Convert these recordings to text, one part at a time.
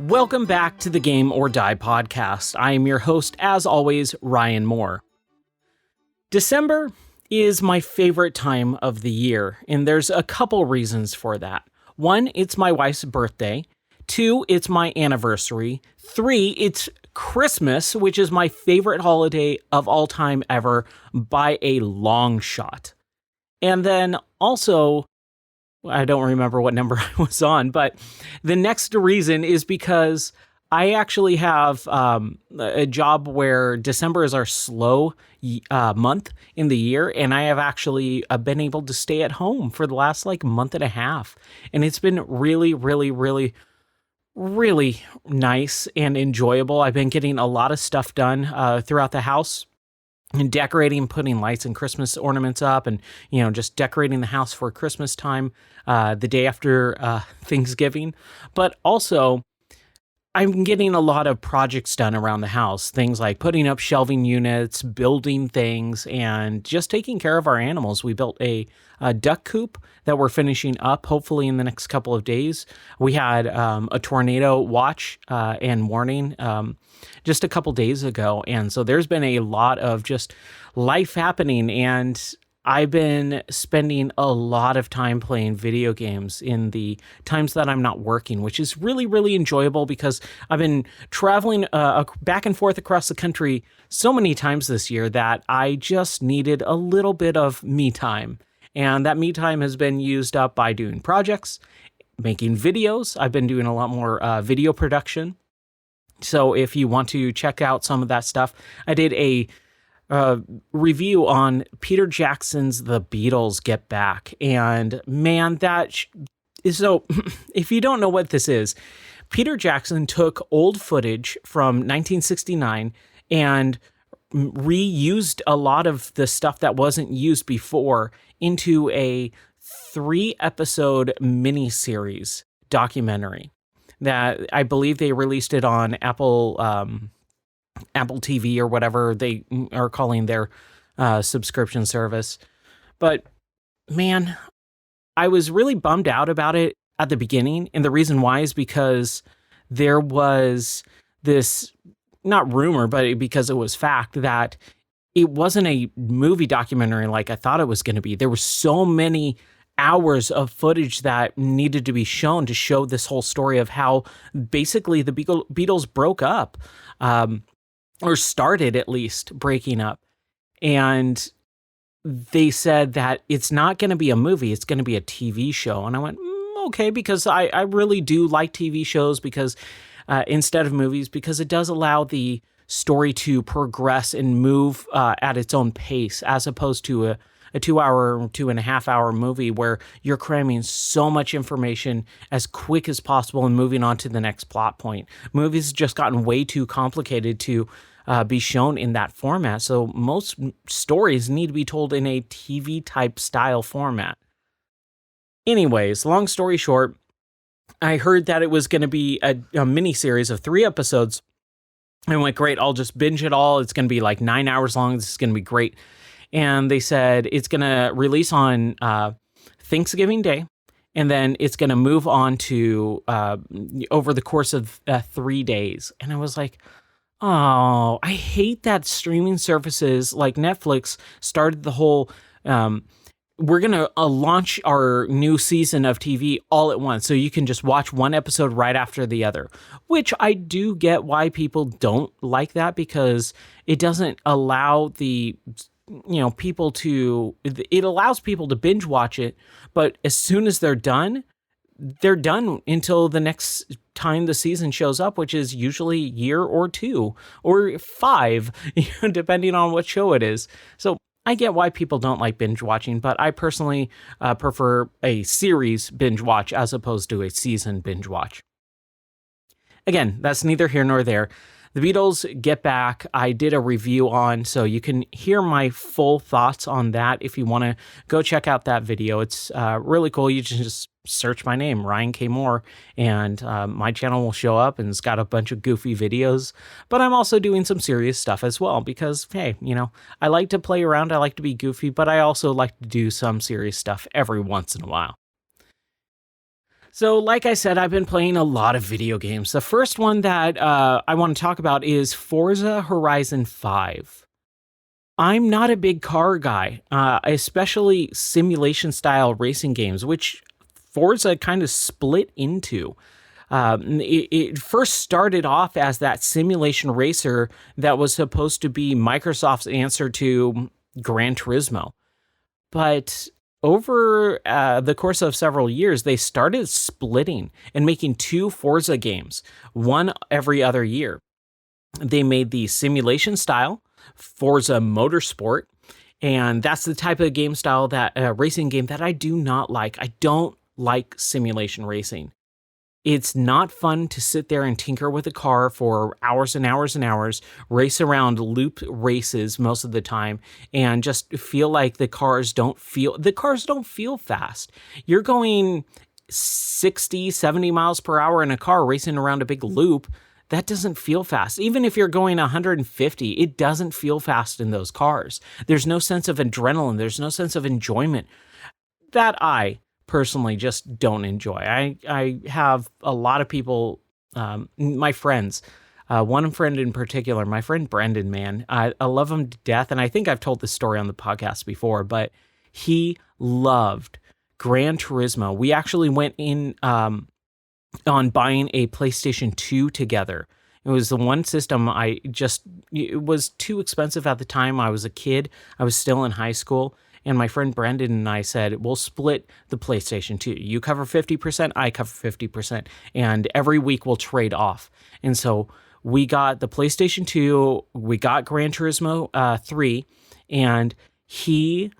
Welcome back to the Game or Die podcast. I am your host, as always, Ryan Moore. December is my favorite time of the year, and there's a couple reasons for that. One, it's my wife's birthday. Two, it's my anniversary. Three, it's Christmas, which is my favorite holiday of all time ever by a long shot. And then also, I don't remember what number I was on, but the next reason is because I actually have a job where December is our slow month in the year, and I have actually been able to stay at home for the last month and a half, and it's been really, really, really, really nice and enjoyable. I've been getting a lot of stuff done throughout the house. And decorating, putting lights and Christmas ornaments up, and just decorating the house for Christmas time, the day after Thanksgiving. But also, I'm getting a lot of projects done around the house. Things like putting up shelving units, building things, and just taking care of our animals. We built a duck coop that we're finishing up, hopefully in the next couple of days. We had a tornado watch and warning just a couple days ago. And so there's been a lot of just life happening, and I've been spending a lot of time playing video games in the times that I'm not working, which is really, really enjoyable because I've been traveling back and forth across the country so many times this year that I just needed a little bit of me time. And that me time has been used up by doing projects, making videos. I've been doing a lot more video production. So if you want to check out some of that stuff, I did a review on Peter Jackson's The Beatles Get Back. And man, so if you don't know what this is, Peter Jackson took old footage from 1969 and reused a lot of the stuff that wasn't used before into a 3-episode miniseries documentary that I believe they released it on Apple TV or whatever they are calling their subscription service. But man, I was really bummed out about it at the beginning. And the reason why is because there was this, not rumor, but because it was fact that it wasn't a movie documentary like I thought it was going to be. There were so many hours of footage that needed to be shown to show this whole story of how basically the Beatles broke up. Or started at least breaking up. And they said that it's not going to be a movie, it's going to be a TV show. And I went, okay, because I really do like TV shows because instead of movies, because it does allow the story to progress and move at its own pace, as opposed to a 2-hour, 2.5-hour movie where you're cramming so much information as quick as possible and moving on to the next plot point. Movies have just gotten way too complicated to be shown in that format. So most stories need to be told in a TV type style format. Anyways, long story short, I heard that it was going to be a mini series of 3 episodes. I went, great, I'll just binge it all. It's going to be 9 hours long. This is going to be great. And they said it's going to release on Thanksgiving Day, and then it's going to move on to over the course of 3 days. And I was like, oh, I hate that streaming services like Netflix started the whole, we're going to launch our new season of TV all at once. So you can just watch one episode right after the other, which I do get why people don't like that, because it doesn't allow it allows people to binge watch it, but as soon as they're done until the next time the season shows up, which is usually a year or 2 or 5, depending on what show it is. So I get why people don't like binge watching, but I personally prefer a series binge watch as opposed to a season binge watch. Again, that's neither here nor there. The Beatles Get Back, I did a review on, so you can hear my full thoughts on that if you want to go check out that video. It's really cool. You can just search my name, Ryan K. Moore, and my channel will show up, and it's got a bunch of goofy videos. But I'm also doing some serious stuff as well because, hey, I like to play around, I like to be goofy, but I also like to do some serious stuff every once in a while. So, like I said, I've been playing a lot of video games. The first one that I want to talk about is Forza Horizon 5. I'm not a big car guy, especially simulation style racing games, which Forza kind of split into. It first started off as that simulation racer that was supposed to be Microsoft's answer to Gran Turismo. But over the course of several years, they started splitting and making two Forza games, one every other year. They made the simulation style Forza Motorsport, and that's the type of game style that racing game that I do not like. I don't like simulation racing. It's not fun to sit there and tinker with a car for hours and hours and hours, race around loop races most of the time, and just feel like the cars don't feel fast. You're going 60, 70 miles per hour in a car racing around a big loop. That doesn't feel fast. Even if you're going 150, it doesn't feel fast in those cars. There's no sense of adrenaline. There's no sense of enjoyment that I personally just don't enjoy. I have a lot of people, my friends, one friend in particular, my friend Brendan, man, I love him to death. And I think I've told this story on the podcast before, but he loved Gran Turismo. We actually went in on buying a PlayStation 2 together. It was the one system it was too expensive at the time. I was a kid. I was still in high school. And my friend Brendan and I said, we'll split the PlayStation 2. You cover 50%, I cover 50%. And every week we'll trade off. And so we got the PlayStation 2, we got Gran Turismo 3, and he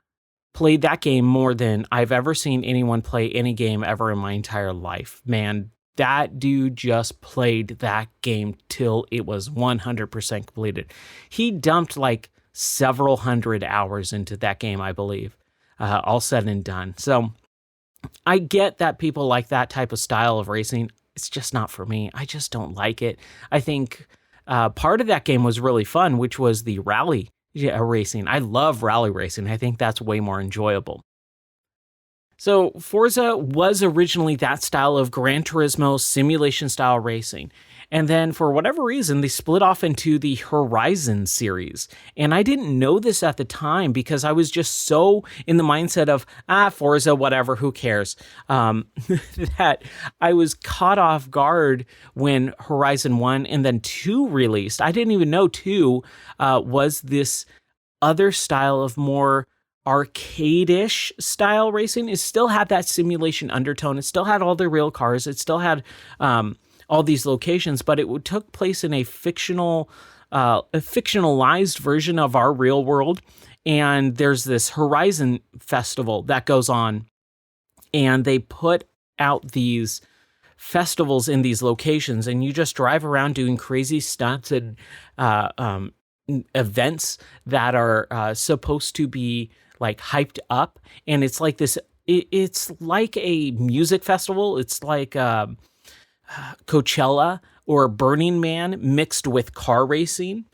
played that game more than I've ever seen anyone play any game ever in my entire life. Man, that dude just played that game till it was 100% completed. He dumped like several hundred hours into that game, I believe, all said and done. So I get that people like that type of style of racing. It's just not for me. I just don't like it. I think part of that game was really fun, which was the rally racing. I love rally racing. I think that's way more enjoyable. So Forza was originally that style of Gran Turismo simulation style racing. And then for whatever reason, they split off into the Horizon series. And I didn't know this at the time because I was just so in the mindset of, Forza, whatever, who cares? That I was caught off guard when Horizon 1 and then 2 released. I didn't even know 2 was this other style of more arcade-ish style racing. It still had that simulation undertone. It still had all the real cars. It still had all these locations, but it took place in a fictionalized version of our real world. And there's this Horizon festival that goes on, and they put out these festivals in these locations, and you just drive around doing crazy stunts and events that are supposed to be like hyped up. And it's like this, it's like a music festival. It's like Coachella or Burning Man mixed with car racing.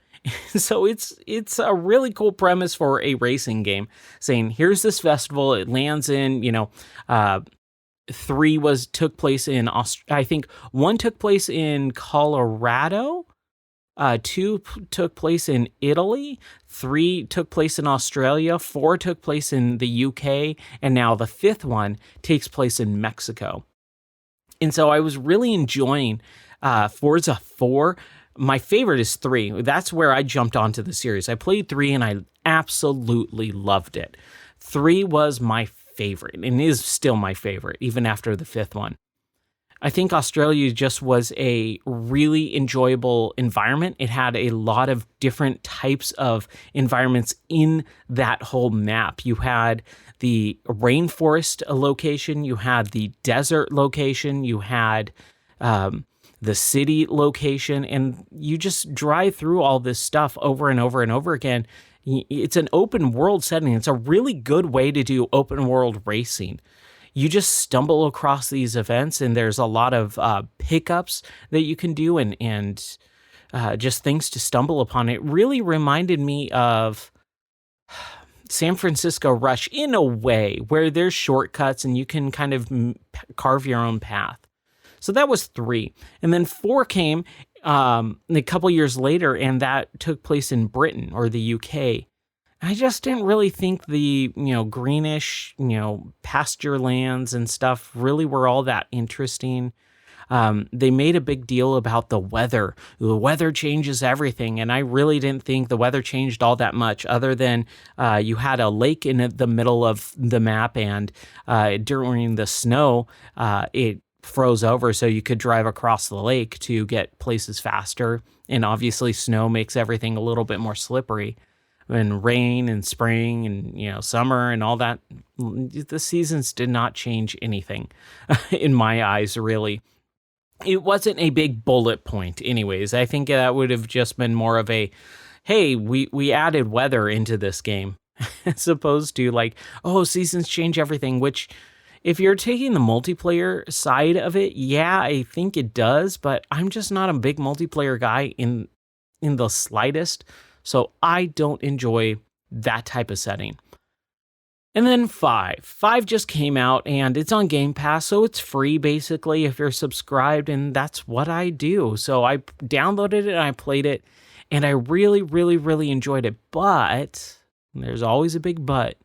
So it's a really cool premise for a racing game, saying here's this festival. It lands in, 3 took place in I think 1 took place in Colorado. 2 took place in Italy, 3 took place in Australia, 4 took place in the UK, and now the 5th one takes place in Mexico. And so I was really enjoying Forza 4. My favorite is 3. That's where I jumped onto the series. I played 3 and I absolutely loved it. 3 was my favorite and is still my favorite, even after the 5th one. I think Australia just was a really enjoyable environment. It had a lot of different types of environments in that whole map. You had the rainforest location, you had the desert location, you had the city location, and you just drive through all this stuff over and over and over again. It's an open world setting. It's a really good way to do open world racing. You just stumble across these events, and there's a lot of pickups that you can do and just things to stumble upon. It really reminded me of San Francisco Rush in a way, where there's shortcuts and you can kind of carve your own path. So that was 3. And then 4 came a couple years later, and that took place in Britain or the UK. I just didn't really think the, greenish, pasture lands and stuff really were all that interesting. They made a big deal about the weather. The weather changes everything, and I really didn't think the weather changed all that much, other than you had a lake in the middle of the map, and during the snow, it froze over so you could drive across the lake to get places faster. And obviously, snow makes everything a little bit more slippery. And rain and spring and summer and all that, the seasons did not change anything in my eyes, really. It wasn't a big bullet point anyways. I think that would have just been more of a, hey, we added weather into this game, as opposed to like, oh, seasons change everything, which if you're taking the multiplayer side of it, yeah, I think it does, but I'm just not a big multiplayer guy in the slightest. So I don't enjoy that type of setting. And then 5. 5 just came out, and it's on Game Pass, so it's free basically if you're subscribed, and that's what I do. So I downloaded it and I played it, and I really, really, really enjoyed it. But, there's always a big but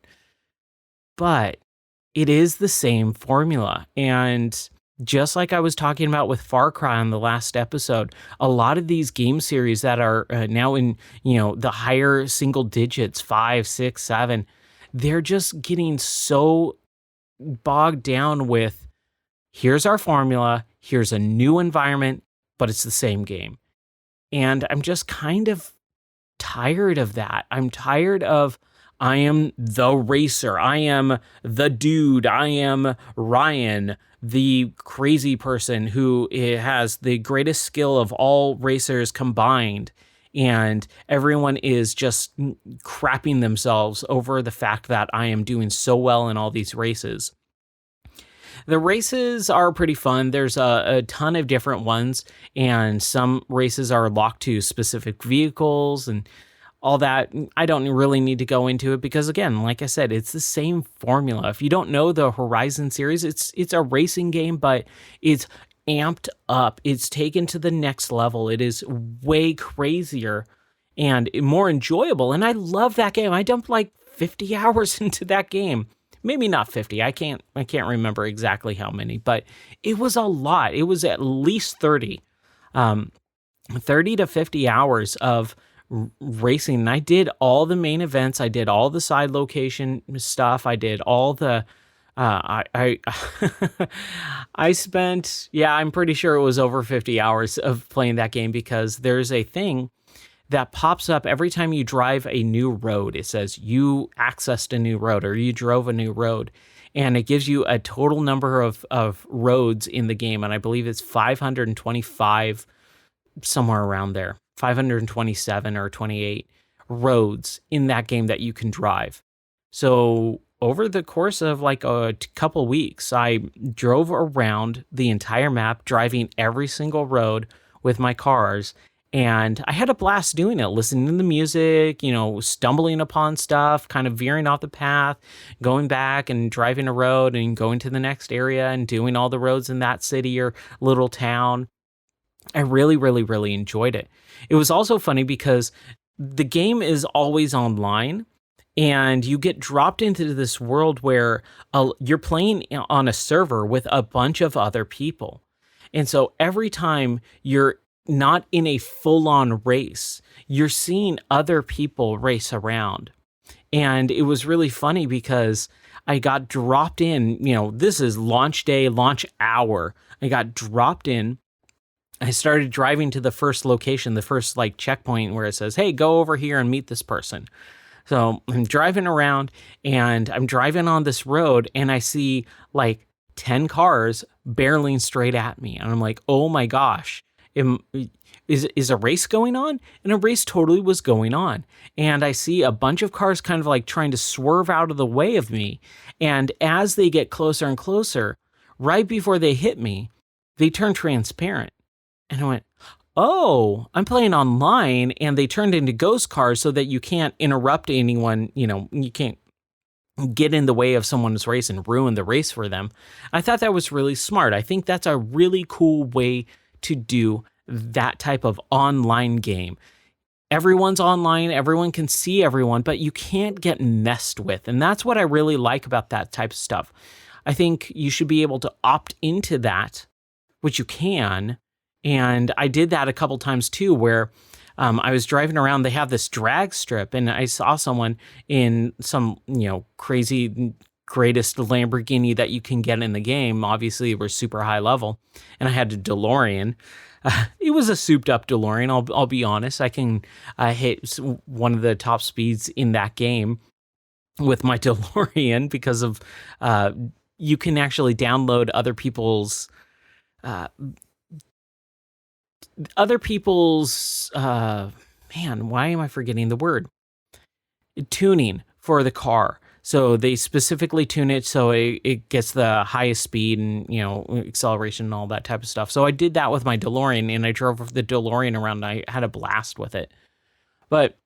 it is the same formula. And just like I was talking about with Far Cry on the last episode, a lot of these game series that are now in, the higher single digits, 5, 6, 7, they're just getting so bogged down with, here's our formula, here's a new environment, but it's the same game. And I'm just kind of tired of that. I'm tired of, I am the racer, I am the dude, I am Ryan, the crazy person who has the greatest skill of all racers combined, and everyone is just crapping themselves over the fact that I am doing so well in all these races. The races are pretty fun. There's a ton of different ones, and some races are locked to specific vehicles and all that. I don't really need to go into it because, again, like I said, it's the same formula. If you don't know the Horizon series, it's a racing game, but it's amped up. It's taken to the next level. It is way crazier and more enjoyable. And I love that game. I dumped like 50 hours into that game. Maybe not 50. I can't remember exactly how many, but it was a lot. It was at least 30. 30 to 50 hours of racing. And I did all the main events. I did all the side location stuff. I did all the I spent, I'm pretty sure it was over 50 hours of playing that game, because there's a thing that pops up every time you drive a new road. It says you accessed a new road or you drove a new road, and it gives you a total number of roads in the game. And I believe it's 525, somewhere around there, 527 or 28 roads in that game that you can drive. So over the course of like a couple weeks, I drove around the entire map, driving every single road with my cars. And I had a blast doing it, listening to the music, stumbling upon stuff, kind of veering off the path, going back and driving a road and going to the next area and doing all the roads in that city or little town. I really, really, really enjoyed it. It was also funny because the game is always online, and you get dropped into this world where you're playing on a server with a bunch of other people. And so every time you're not in a full-on race, you're seeing other people race around. And it was really funny because I got dropped in, this is launch day, launch hour. I got dropped in. I started driving to the first location, the first checkpoint where it says, hey, go over here and meet this person. So I'm driving around, and I'm driving on this road, and I see 10 cars barreling straight at me. And I'm like, oh my gosh, is a race going on? And a race totally was going on. And I see a bunch of cars kind of trying to swerve out of the way of me. And as they get closer and closer, right before they hit me, they turn transparent. And I went, oh, I'm playing online and they turned into ghost cars so that you can't interrupt anyone, you can't get in the way of someone's race and ruin the race for them. I thought that was really smart. I think that's a really cool way to do that type of online game. Everyone's online, everyone can see everyone, but you can't get messed with. And that's what I really like about that type of stuff. I think you should be able to opt into that, which you can. And I did that a couple times too, where I was driving around. They have this drag strip, and I saw someone in some, crazy greatest Lamborghini that you can get in the game. Obviously, we're super high level, and I had a DeLorean. It was a souped up DeLorean. I'll be honest. I can hit one of the top speeds in that game with my DeLorean because of you can actually download other people's man, why am I forgetting the word? Tuning for the car. So they specifically tune it so it gets the highest speed and, acceleration and all that type of stuff. So I did that with my DeLorean, and I drove the DeLorean around. And I had a blast with it. But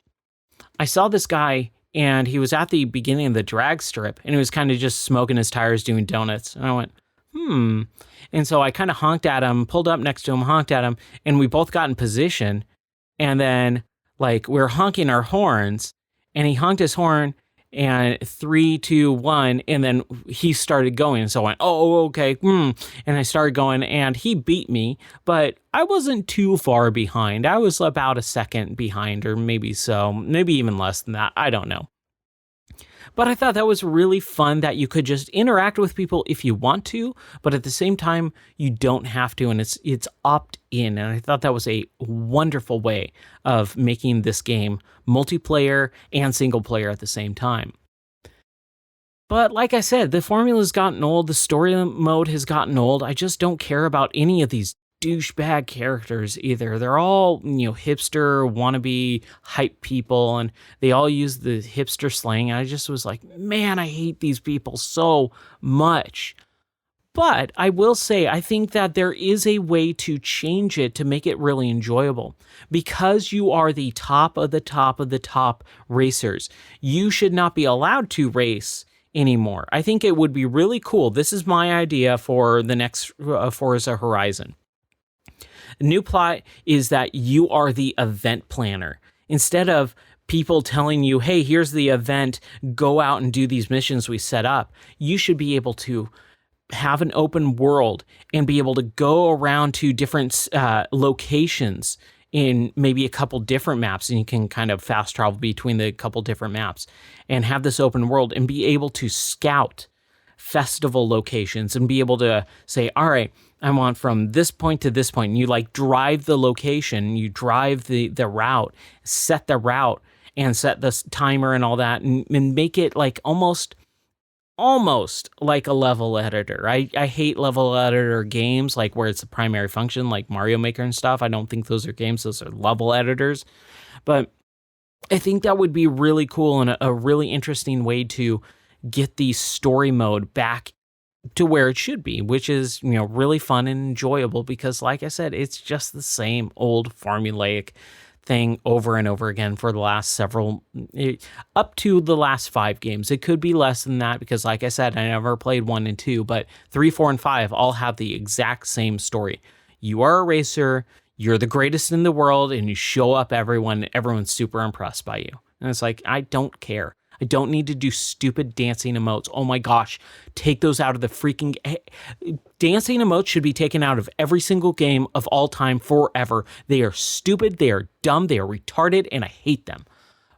I saw this guy, and he was at the beginning of the drag strip, and he was kind of just smoking his tires, doing donuts. And I went, And so I kind of honked at him, pulled up next to him, honked at him, and we both got in position. And then, we were honking our horns, and he honked his horn, and 3, 2, 1, and then he started going. So I went, oh, okay, and I started going, and he beat me, but I wasn't too far behind. I was about a second behind, or maybe even less than that. I don't know. But I thought that was really fun that you could just interact with people if you want to, but at the same time, you don't have to, and it's opt-in. And I thought that was a wonderful way of making this game multiplayer and single player at the same time. But like I said, the formula's gotten old, the story mode has gotten old. I just don't care about any of these douchebag characters either. They're all, hipster, wannabe, hype people, and they all use the hipster slang. And I just was like, man, I hate these people so much. But I will say, I think that there is a way to change it to make it really enjoyable. Because you are the top of the top of the top racers, you should not be allowed to race anymore. I think it would be really cool. This is my idea for the next Forza Horizon. The new plot is that you are the event planner. Instead of people telling you, hey, here's the event, go out and do these missions we set up, you should be able to have an open world and be able to go around to different locations in maybe a couple different maps, and you can kind of fast travel between the couple different maps and have this open world and be able to scout festival locations and be able to say, all right, I want from this point to this point. And you drive the location, you drive the route, set the route and set the timer and all that, and make it almost like a level editor. I hate level editor games where it's a primary function like Mario Maker and stuff. I don't think those are games, those are level editors. But I think that would be really cool and a really interesting way to get the story mode back to where it should be, which is, really fun and enjoyable because, like I said, it's just the same old formulaic thing over and over again for the last up to the last 5 games. It could be less than that because, like I said, I never played 1 and 2, but 3, 4, and 5 all have the exact same story. You are a racer, you're the greatest in the world, and you show up everyone's super impressed by you. And it's I don't care. I don't need to do stupid dancing emotes. Oh my gosh, take those out of the freaking... Dancing emotes should be taken out of every single game of all time forever. They are stupid, they are dumb, they are retarded, and I hate them.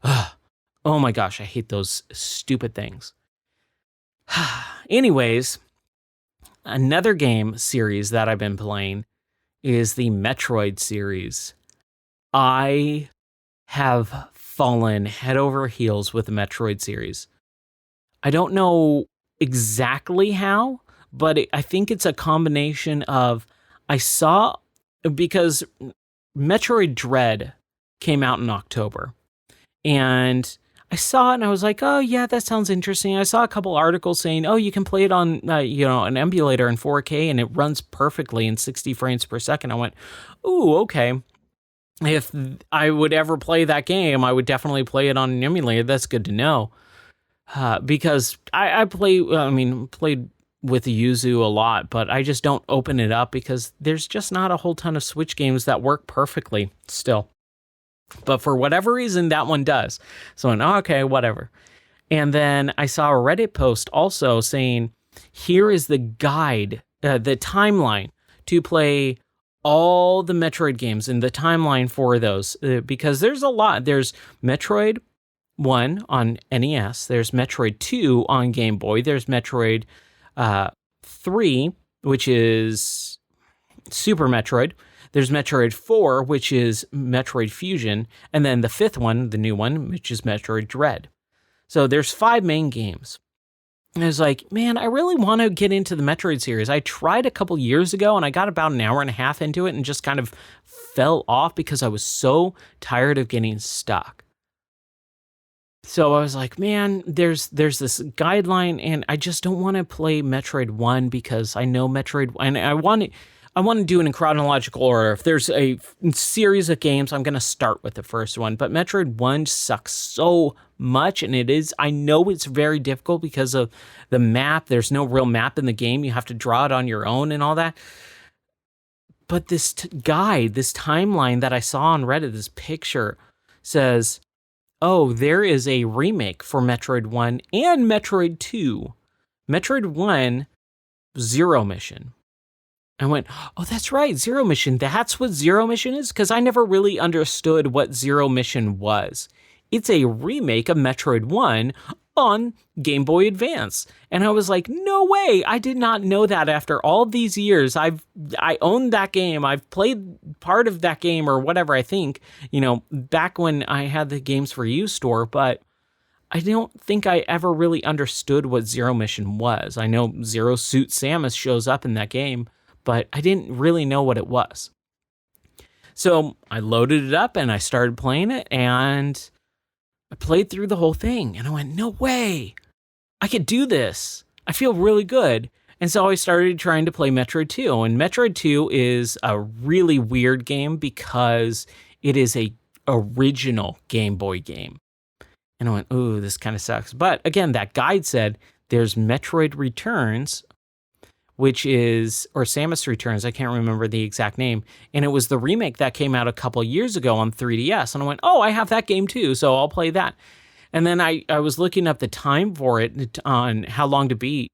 Ugh. Oh my gosh, I hate those stupid things. Anyways, another game series that I've been playing is the Metroid series. I have fallen head over heels with the Metroid series. I don't know exactly how, but I think it's a combination of because Metroid Dread came out in October, and I saw it and I was like, oh yeah, that sounds interesting. I saw a couple articles saying, oh, you can play it on an emulator in 4K and it runs perfectly in 60 frames per second. I went, ooh, okay. if I would ever play that game, I would definitely play it on an emulator. That's good to know. Because I played with Yuzu a lot, but I just don't open it up because there's just not a whole ton of Switch games that work perfectly still. But for whatever reason, that one does. So I went, oh, okay, whatever. And then I saw a Reddit post also saying, here is the guide, the timeline to play all the Metroid games and the timeline for those. Because there's a lot. There's Metroid 1 on NES. There's Metroid 2 on Game Boy. There's Metroid 3, which is Super Metroid. There's Metroid 4, which is Metroid Fusion. And then the fifth one, the new one, which is Metroid Dread. So there's 5 main games. And I was like, man, I really want to get into the Metroid series. I tried a couple years ago and I got about an hour and a half into it and just kind of fell off because I was so tired of getting stuck. So I was like, man, there's this guideline and I just don't want to play Metroid 1 because I know Metroid, and I want to do it in chronological order. If there's a series of games, I'm going to start with the first one. But Metroid 1 sucks so much, and I know it's very difficult because of the map. There's no real map in the game. You have to draw it on your own and all that. But this guide, this timeline that I saw on Reddit, this picture says, oh, there is a remake for Metroid 1 and Metroid 2. Metroid 1, Zero Mission. I went, oh, that's right, Zero Mission. That's what Zero Mission is? Because I never really understood what Zero Mission was. It's a remake of Metroid 1 on Game Boy Advance. And I was like, no way, I did not know that after all these years. I owned that game. I've played part of that game or whatever, I think, back when I had the Games for You store, but I don't think I ever really understood what Zero Mission was. I know Zero Suit Samus shows up in that game, but I didn't really know what it was. So I loaded it up and I started playing it and I played through the whole thing and I went, no way, I could do this. I feel really good. And so I started trying to play Metroid 2. And Metroid 2 is a really weird game because it is a original Game Boy game. And I went, ooh, this kind of sucks. But again, that guide said there's Metroid Returns, which is, or Samus Returns, I can't remember the exact name. And it was the remake that came out a couple years ago on 3DS. And I went, oh, I have that game too, so I'll play that. And then I was looking up the time for it on how long to beat.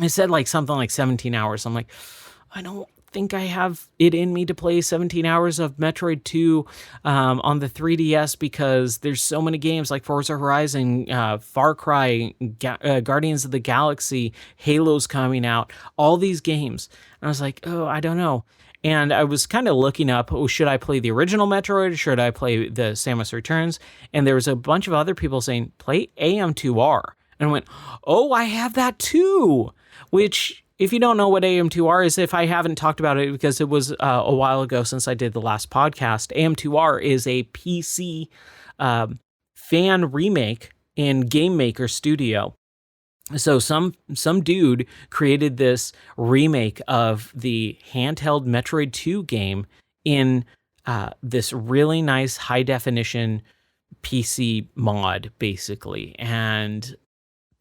It said like something like 17 hours. I'm like, I don't think I have it in me to play 17 hours of Metroid 2 on the 3DS because there's so many games like Forza Horizon, Far Cry, Guardians of the Galaxy, Halo's coming out, all these games. And I was like, oh, I don't know. And I was kind of looking up, oh, should I play the original Metroid? Should I play the Samus Returns? And there was a bunch of other people saying, play AM2R. And I went, oh, I have that too. Which, if you don't know what AM2R is, if I haven't talked about it because it was a while ago since I did the last podcast, AM2R is a PC fan remake in Game Maker Studio. So some dude created this remake of the handheld Metroid 2 game in this really nice high definition PC mod, basically. And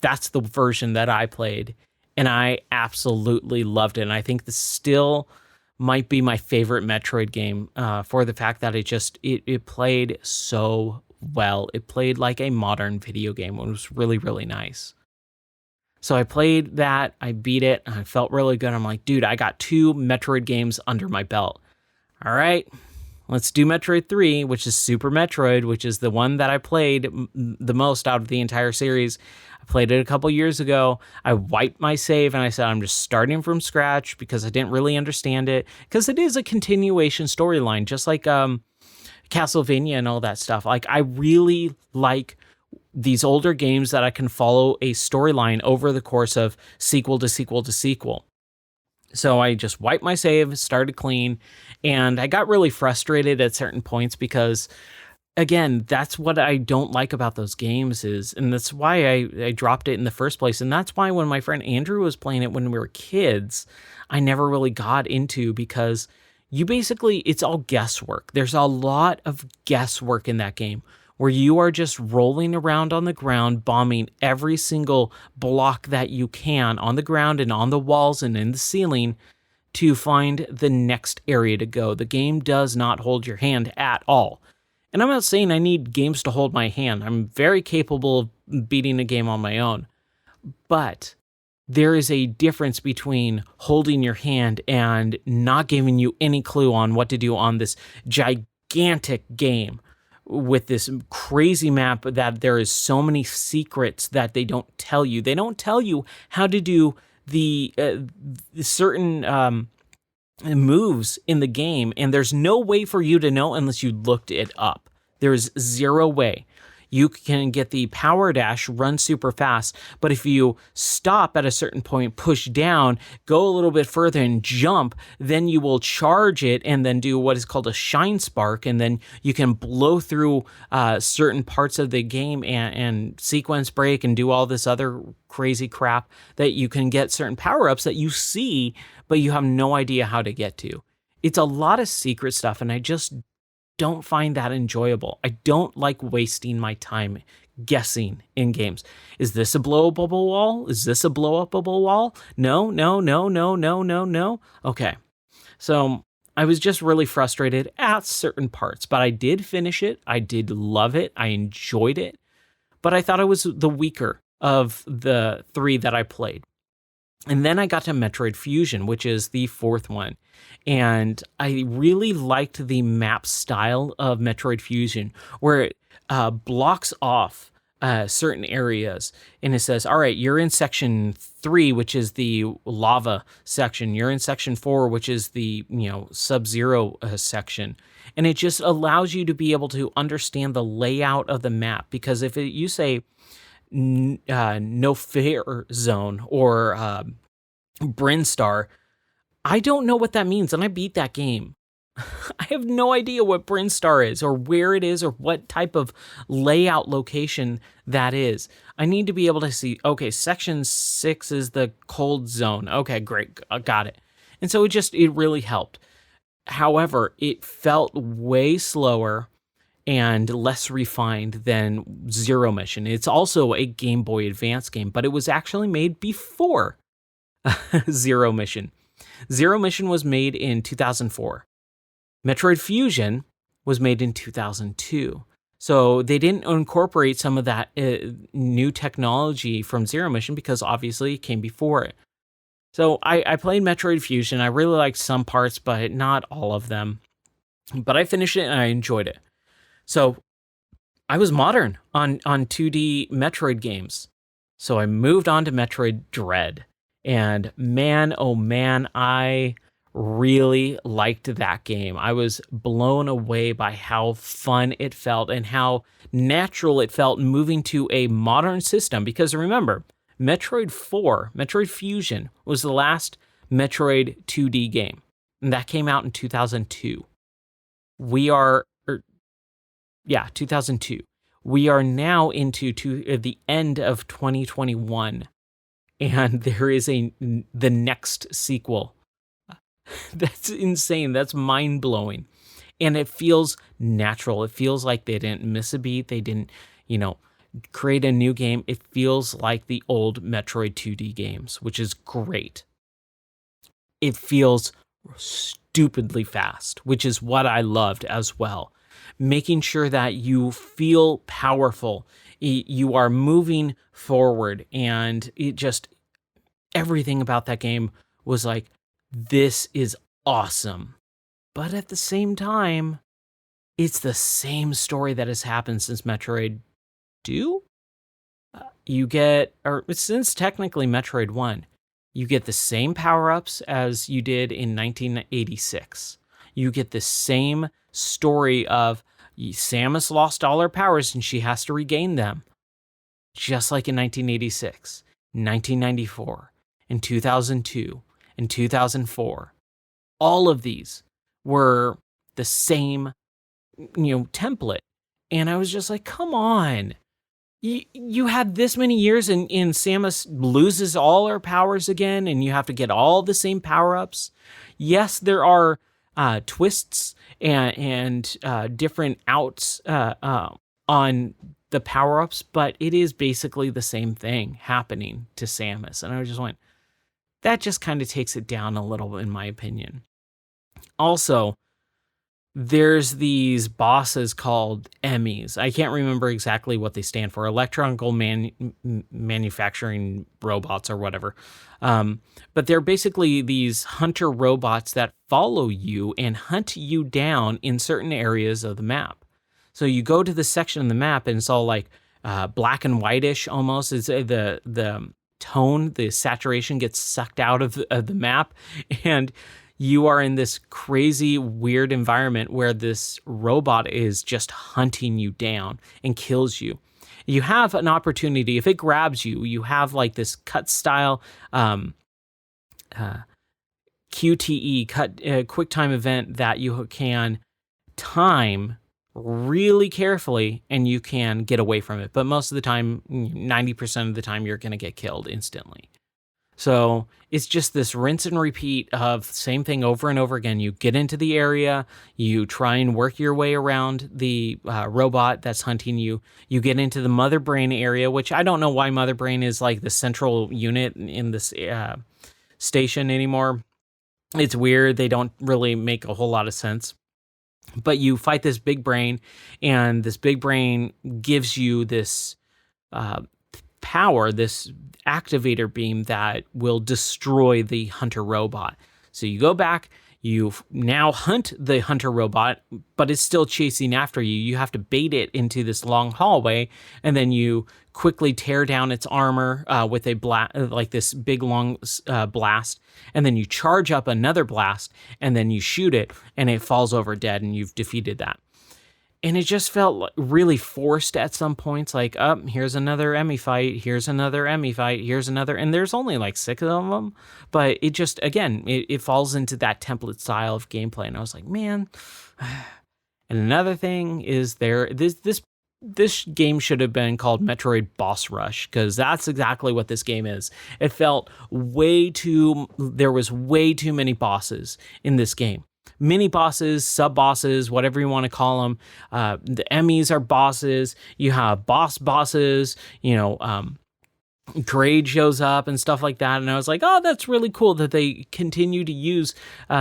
that's the version that I played. And I absolutely loved it. And I think this still might be my favorite Metroid game for the fact that it played so well. It played like a modern video game. It was really, really nice. So I played that, I beat it, and I felt really good. I'm like, dude, I got 2 Metroid games under my belt. All right, let's do Metroid 3, which is Super Metroid, which is the one that I played the most out of the entire series. I played it a couple years ago. I wiped my save, and I said, I'm just starting from scratch because I didn't really understand it. Because it is a continuation storyline, just like Castlevania and all that stuff. Like, I really like these older games that I can follow a storyline over the course of sequel to sequel to sequel. So I just wiped my save, started clean, and I got really frustrated at certain points because, again, that's what I don't like about those games and that's why I dropped it in the first place. And that's why when my friend Andrew was playing it when we were kids, I never really got into because, it's all guesswork. There's a lot of guesswork in that game where you are just rolling around on the ground, bombing every single block that you can on the ground and on the walls and in the ceiling to find the next area to go. The game does not hold your hand at all. And I'm not saying I need games to hold my hand. I'm very capable of beating a game on my own. But there is a difference between holding your hand and not giving you any clue on what to do on this gigantic game with this crazy map that there is so many secrets that they don't tell you. They don't tell you how to do the certain moves in the game, and there's no way for you to know unless you looked it up. There's zero way. You can get the power dash, run super fast, but if you stop at a certain point, push down, go a little bit further and jump, then you will charge it and then do what is called a shine spark, and then you can blow through certain parts of the game and sequence break and do all this other crazy crap that you can get certain power-ups that you see, but you have no idea how to get to. It's a lot of secret stuff, and I just don't find that enjoyable. I don't like wasting my time guessing in games. Is this a blow-up wall? Is this a blow-up-able wall? No. Okay. So I was just really frustrated at certain parts, but I did finish it. I did love it. I enjoyed it. But I thought it was the weaker of the three that I played. And then I got to Metroid Fusion, which is the fourth one. And I really liked the map style of Metroid Fusion, where it blocks off certain areas. And it says, all right, you're in section 3, which is the lava section. You're in section 4, which is the, Sub-Zero section. And it just allows you to be able to understand the layout of the map. Because if you say no fair zone or Brinstar, I don't know what that means, and I beat that game. I have no idea what Brinstar is or where it is or what type of layout location that is. I need to be able to see, okay, section 6 is the cold zone. Okay, great, got it. And so it really helped. However, it felt way slower and less refined than Zero Mission. It's also a Game Boy Advance game, but it was actually made before Zero Mission. Zero Mission was made in 2004. Metroid Fusion was made in 2002. So they didn't incorporate some of that new technology from Zero Mission because obviously it came before it. So I played Metroid Fusion. I really liked some parts, but not all of them. But I finished it and I enjoyed it. So I was modern on 2D Metroid games. So I moved on to Metroid Dread. And man, oh man, I really liked that game. I was blown away by how fun it felt and how natural it felt moving to a modern system. Because remember, Metroid Fusion, was the last Metroid 2D game. And that came out in 2002. 2002. We are now into the end of 2021. And there is the next sequel. That's insane. That's mind-blowing. And it feels natural. It feels like they didn't miss a beat. They didn't, create a new game. It feels like the old Metroid 2D games, which is great. It feels stupidly fast, which is what I loved as well. Making sure that you feel powerful. You are moving forward, and everything about that game was like, this is awesome. But at the same time, it's the same story that has happened since Metroid 2. Since technically Metroid 1, you get the same power-ups as you did in 1986. You get the same story of Samus lost all her powers and she has to regain them. Just like in 1986, 1994, in 2002, in 2004. All of these were the same, template. And I was just like, come on. You had this many years and Samus loses all her powers again and you have to get all the same power-ups. Yes, there are twists and different outs on the power-ups, but it is basically the same thing happening to Samus. And I just went, that just kind of takes it down a little, in my opinion. Also, there's these bosses called EMMIs. I can't remember exactly what they stand for. Electronical manufacturing robots or whatever. But they're basically these hunter robots that follow you and hunt you down in certain areas of the map. So you go to the section of the map and it's all like black and whitish almost. It's the tone, the saturation gets sucked out of the map, and you are in this crazy, weird environment where this robot is just hunting you down and kills you. You have an opportunity, if it grabs you, you have like this cut style QTE, quick time event that you can time really carefully and you can get away from it. But most of the time, 90% of the time, you're going to get killed instantly. So it's just this rinse and repeat of the same thing over and over again. You get into the area, you try and work your way around the robot that's hunting you. You get into the Mother Brain area, which I don't know why Mother Brain is like the central unit in this station anymore. It's weird. They don't really make a whole lot of sense. But you fight this big brain, and this big brain gives you this power, this activator beam that will destroy the hunter robot. So you go back, you now hunt the hunter robot, but it's still chasing after you. You have to bait it into this long hallway, and then you quickly tear down its armor with a like this big long blast, and then you charge up another blast, and then you shoot it, and it falls over dead, and you've defeated that. And it just felt really forced at some points, like, here's another Emmy fight, here's another Emmy fight, here's another, and there's only like 6 of them, but it just, again, it falls into that template style of gameplay, and I was like, man. And another thing is this game should have been called Metroid Boss Rush, because that's exactly what this game is. It felt there was way too many bosses in this game. Mini bosses, sub bosses, whatever you want to call them. The Emmys are bosses. You have bosses. Grade shows up and stuff like that. And I was like, oh, that's really cool that they continue to use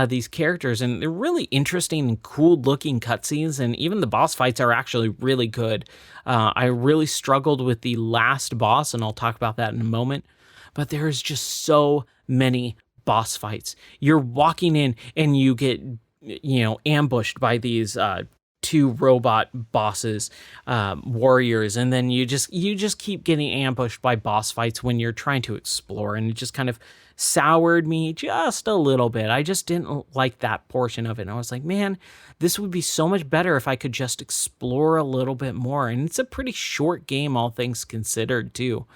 these characters. And they're really interesting and cool looking cutscenes. And even the boss fights are actually really good. I really struggled with the last boss, and I'll talk about that in a moment. But there's just so many boss fights. You're walking in and you get ambushed by these 2 robot bosses, warriors, and then you just keep getting ambushed by boss fights when you're trying to explore, and it just kind of soured me just a little bit. I just didn't like that portion of it, and I was like, man, this would be so much better if I could just explore a little bit more. And it's a pretty short game, all things considered, too.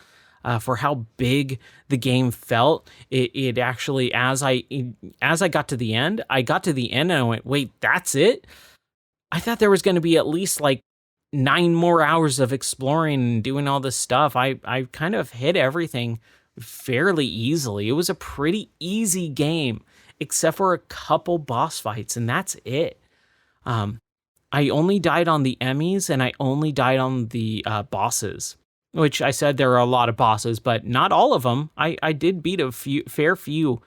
For how big the game felt, it actually, as I got to the end, and I went, wait, that's it? I thought there was going to be at least like 9 more hours of exploring and doing all this stuff. I kind of hit everything fairly easily. It was a pretty easy game, except for a couple boss fights, and that's it. I only died on the Emmys, and I only died on the bosses. Which I said there are a lot of bosses, but not all of them. I did beat a fair few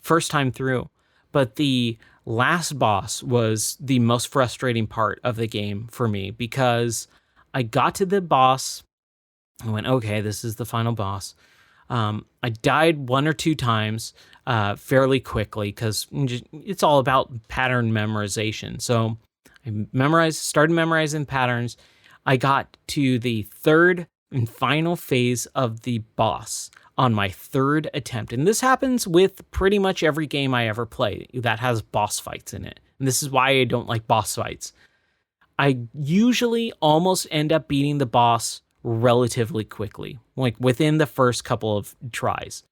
first time through. But the last boss was the most frustrating part of the game for me, because I got to the boss. I went, okay, this is the final boss. I died 1 or 2 times fairly quickly, because it's all about pattern memorization. So I started memorizing patterns. I got to the 3rd and final phase of the boss on my 3rd attempt. And this happens with pretty much every game I ever play that has boss fights in it. And this is why I don't like boss fights. I usually almost end up beating the boss relatively quickly, like within the first couple of tries.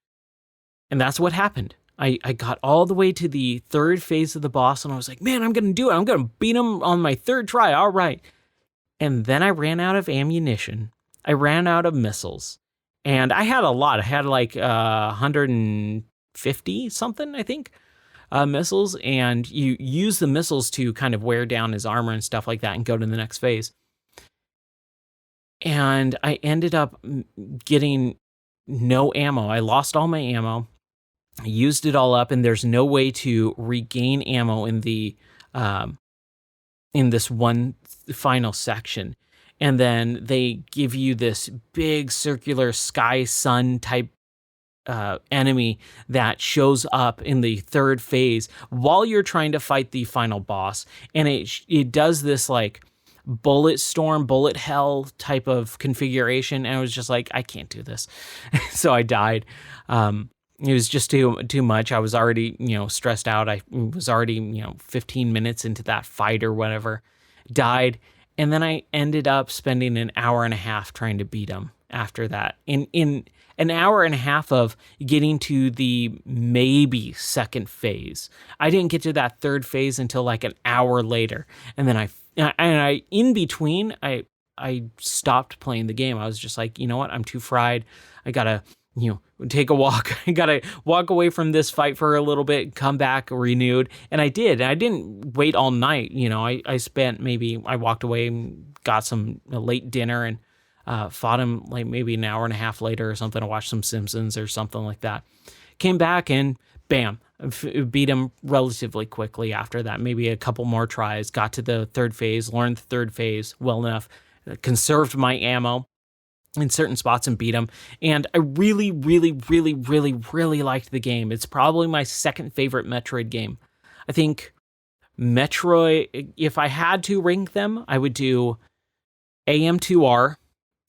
And that's what happened. I got all the way to the 3rd phase of the boss, and I was like, man, I'm going to do it. I'm going to beat him on my 3rd try. All right. And then I ran out of ammunition. I ran out of missiles. And I had a lot. I had like 150 something, I think. missiles, and you use the missiles to kind of wear down his armor and stuff like that and go to the next phase. And I ended up getting no ammo. I lost all my ammo. I used it all up, and there's no way to regain ammo in this one final section. And then they give you this big circular sky sun type enemy that shows up in the third phase while you're trying to fight the final boss. And it does this like bullet storm, bullet hell type of configuration. And I was just like, I can't do this. So I died. It was just too much. I was already, stressed out. I was already, 15 minutes into that fight or whatever. Died. And then I ended up spending an hour and a half trying to beat him after that. In an hour and a half of getting to the maybe second phase. I didn't get to that third phase until like an hour later. And then I in between, I stopped playing the game. I was just like, you know what? I'm too fried. I gotta, take a walk. I gotta walk away from this fight for a little bit, come back renewed. And I did. I didn't wait all night. I walked away and got some late dinner and fought him like maybe an hour and a half later or something. I watched some Simpsons or something like that. Came back and bam, beat him relatively quickly after that. Maybe a couple more tries, got to the third phase, learned the third phase well enough, conserved my ammo in certain spots and beat him. And I really, really, really, really, really liked the game. It's probably my second favorite Metroid game. I think Metroid, if I had to rank them, I would do AM2R.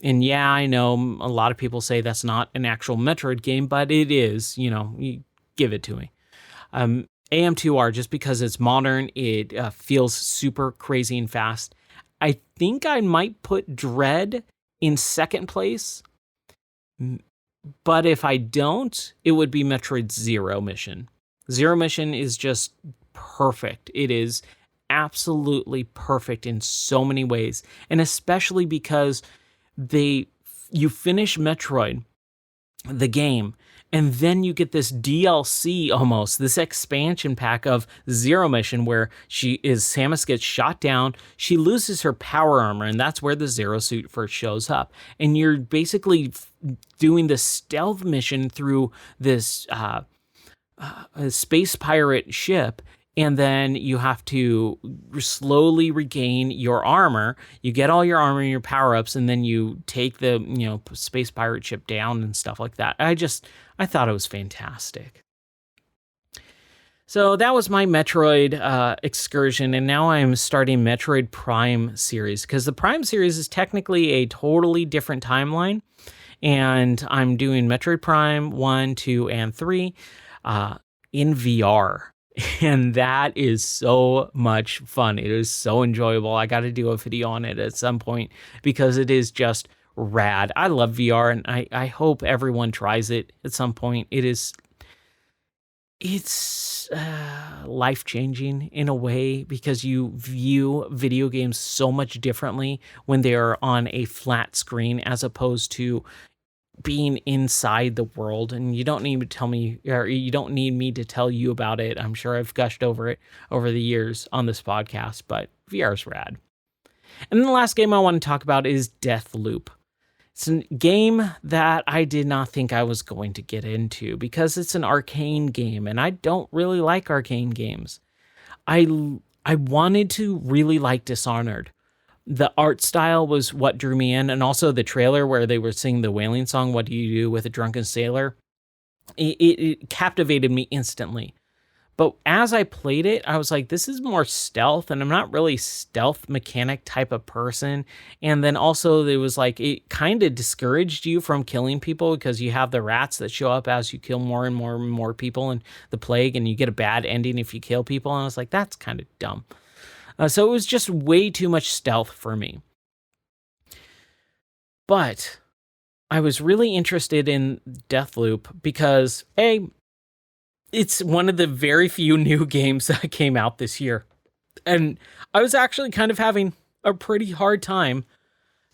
And yeah, I know a lot of people say that's not an actual Metroid game, but it is, you give it to me. AM2R, just because it's modern, it feels super crazy and fast. I think I might put Dread in second place, but if I don't, it would be Metroid Zero Mission. Zero Mission is just perfect. It is absolutely perfect in so many ways, and especially because you finish Metroid, the game, and then you get this DLC almost, this expansion pack of Zero Mission where Samus gets shot down, she loses her power armor, and that's where the Zero suit first shows up. And you're basically doing the stealth mission through this space pirate ship, and then you have to slowly regain your armor. You get all your armor and your power-ups, and then you take the, space pirate ship down and stuff like that. I thought it was fantastic. So that was my Metroid excursion, and now I'm starting Metroid Prime series, because the Prime series is technically a totally different timeline, and I'm doing Metroid Prime 1, 2, and 3 in VR. And that is so much fun. It is so enjoyable. I got to do a video on it at some point because it is just rad. I love VR, and I hope everyone tries it at some point. It's life-changing in a way because you view video games so much differently when they are on a flat screen as opposed to being inside the world. And you don't need to tell me, or you don't need me to tell you about it. I'm sure I've gushed over it over the years on this podcast, but VR's rad. And then the last game I want to talk about is Deathloop. It's a game that I did not think I was going to get into because it's an arcane game, and I don't really like arcane games. I wanted to really like Dishonored. The art style was what drew me in, and also the trailer where they were singing the whaling song, What Do You Do with a Drunken Sailor? It captivated me instantly. But as I played it, I was like, this is more stealth, and I'm not really stealth mechanic type of person. And then also it was like, it kind of discouraged you from killing people because you have the rats that show up as you kill more and more and more people in the plague, and you get a bad ending if you kill people. And I was like, that's kind of dumb. So it was just way too much stealth for me. But I was really interested in Deathloop because, A, it's one of the very few new games that came out this year. And I was actually kind of having a pretty hard time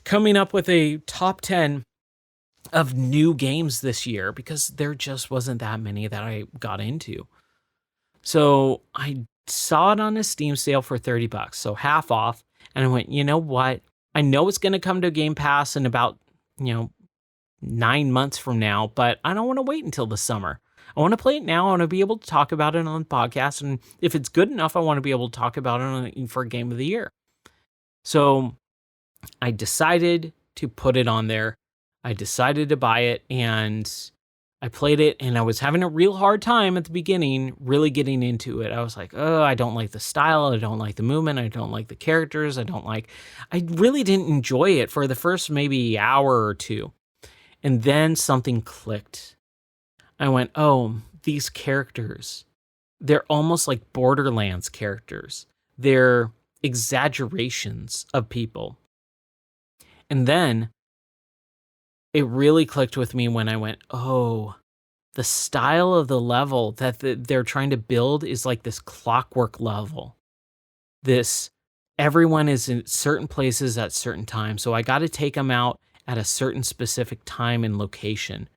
coming up with a top 10 of new games this year because there just wasn't that many that I got into. So I saw it on a Steam sale for $30, so half off. And I went, you know what? I know it's going to come to Game Pass in about, you know, 9 months from now, but I don't want to wait until the summer. I want to play it now. I want to be able to talk about it on the podcast. And if it's good enough, I want to be able to talk about it for Game of the Year. So I decided to put it on there. I decided to buy it, and I played it, and I was having a real hard time at the beginning, really getting into it. I was like, oh, I don't like the style. I don't like the movement. I don't like the characters. I really didn't enjoy it for the first maybe hour or two. And then something clicked. I went, oh, these characters, they're almost like Borderlands characters. They're exaggerations of people. And then it really clicked with me when I went, oh, the style of the level that they're trying to build is like this clockwork level. Everyone is in certain places at certain times. So I got to take them out at a certain specific time and location.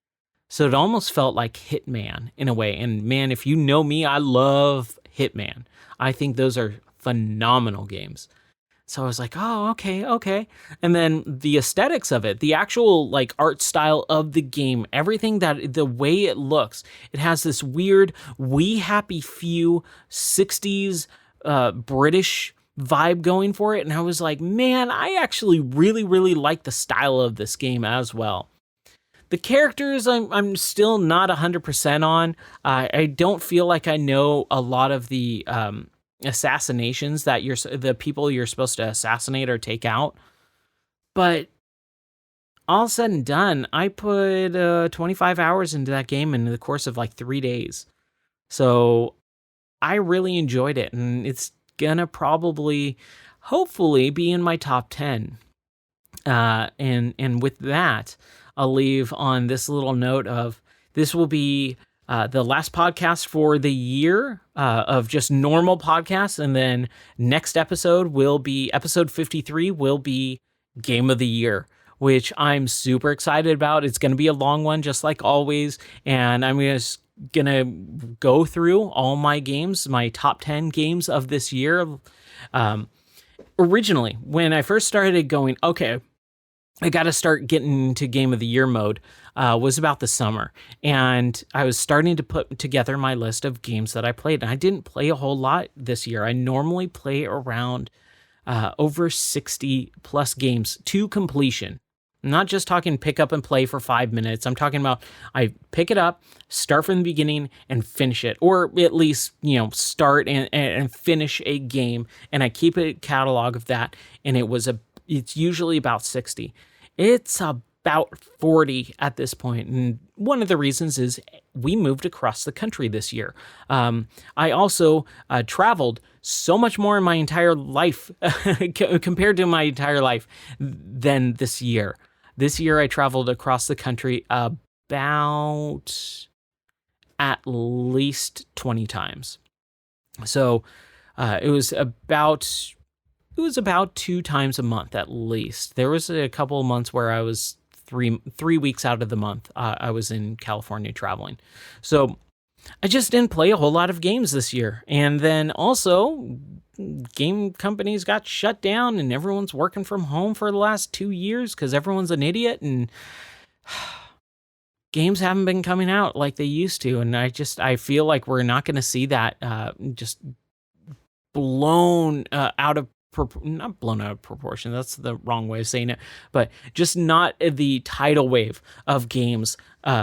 So it almost felt like Hitman in a way. And man, if you know me, I love Hitman. I think those are phenomenal games. So I was like, oh, okay. And then the aesthetics of it, the actual like art style of the game, everything the way it looks, it has this weird We Happy Few 60s British vibe going for it. And I was like, man, I actually really, really like the style of this game as well. The characters, I'm still not 100% on. I don't feel like I know a lot of the assassinations that the people you're supposed to assassinate or take out. But all said and done, I put 25 hours into that game in the course of like 3 days. So I really enjoyed it, and it's gonna probably, hopefully, be in my top 10. And with that, I'll leave on this little note of this will be the last podcast for the year of just normal podcasts. And then next episode will be episode 53 will be Game of the Year, which I'm super excited about. It's going to be a long one, just like always. And I'm just going to go through all my games, my top 10 games of this year. Originally, when I first started going, okay, I got to start getting into Game of the Year mode, was about the summer. And I was starting to put together my list of games that I played. And I didn't play a whole lot this year. I normally play around over 60 plus games to completion. I'm not just talking pick up and play for 5 minutes. I'm talking about I pick it up, start from the beginning, and finish it. Or at least, start and finish a game. And I keep a catalog of that. And it's usually about 60. It's about 40 at this point. And one of the reasons is we moved across the country this year. I also traveled so much more in my entire life compared to my entire life than this year. This year I traveled across the country about at least 20 times. So it was about 2 times a month at least. There was a couple of months where I was three weeks out of the month. I was in California traveling. So I just didn't play a whole lot of games this year. And then also game companies got shut down and everyone's working from home for the last 2 years because everyone's an idiot, and games haven't been coming out like they used to. And I feel like we're not going to see that just blown out of not blown out of proportion, that's the wrong way of saying it, but just not the tidal wave of games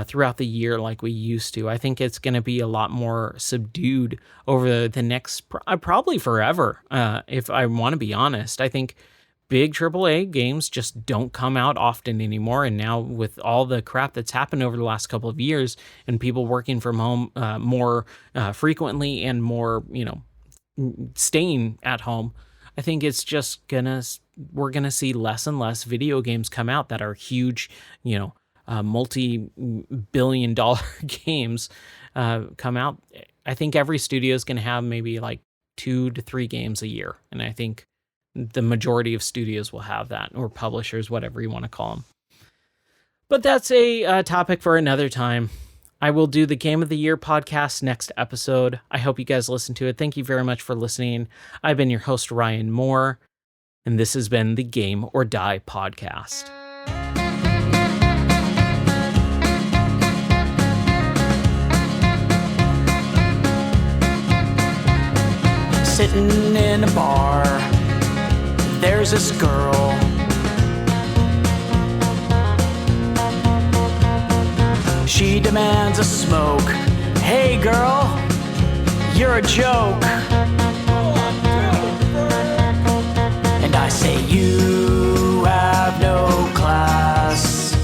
throughout the year like we used to. I think it's going to be a lot more subdued over the next, probably forever, if I want to be honest. I think big AAA games just don't come out often anymore, and now with all the crap that's happened over the last couple of years and people working from home more frequently and more, staying at home, I think it's just we're gonna see less and less video games come out that are huge, multi-billion-dollar games come out. I think every studio is gonna have maybe like 2 to 3 games a year, and I think the majority of studios will have that, or publishers, whatever you want to call them. But that's a topic for another time. I will do the Game of the Year podcast next episode. I hope you guys listen to it. Thank you very much for listening. I've been your host, Ryan Moore, and this has been the Game or Die podcast. Sitting in a bar, there's this girl. She demands a smoke. Hey girl, you're a joke. And I say, you have no class.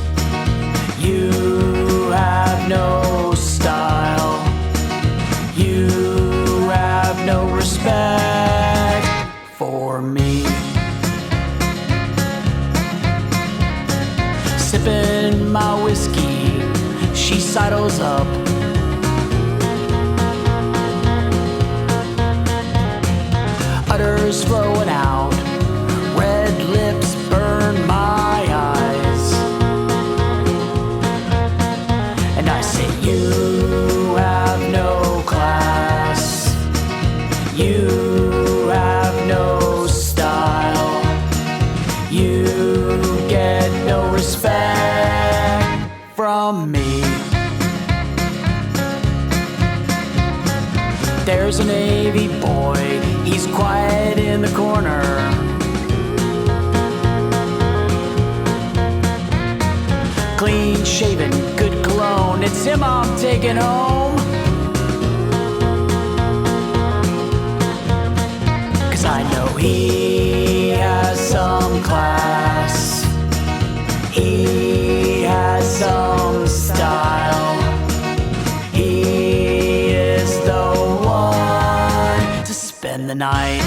You have no style. You have no respect for me. Sipping my whiskey, she sidles up. Udders flowing out, red lips burn my eyes. And I say, you have no class. You have no style. You get no respect from me. There's a Navy boy, he's quiet in the corner. Clean shaven, good cologne, it's him I'm taking home. 'Cause I know he has some class. He has some style. He is the one to spend the night.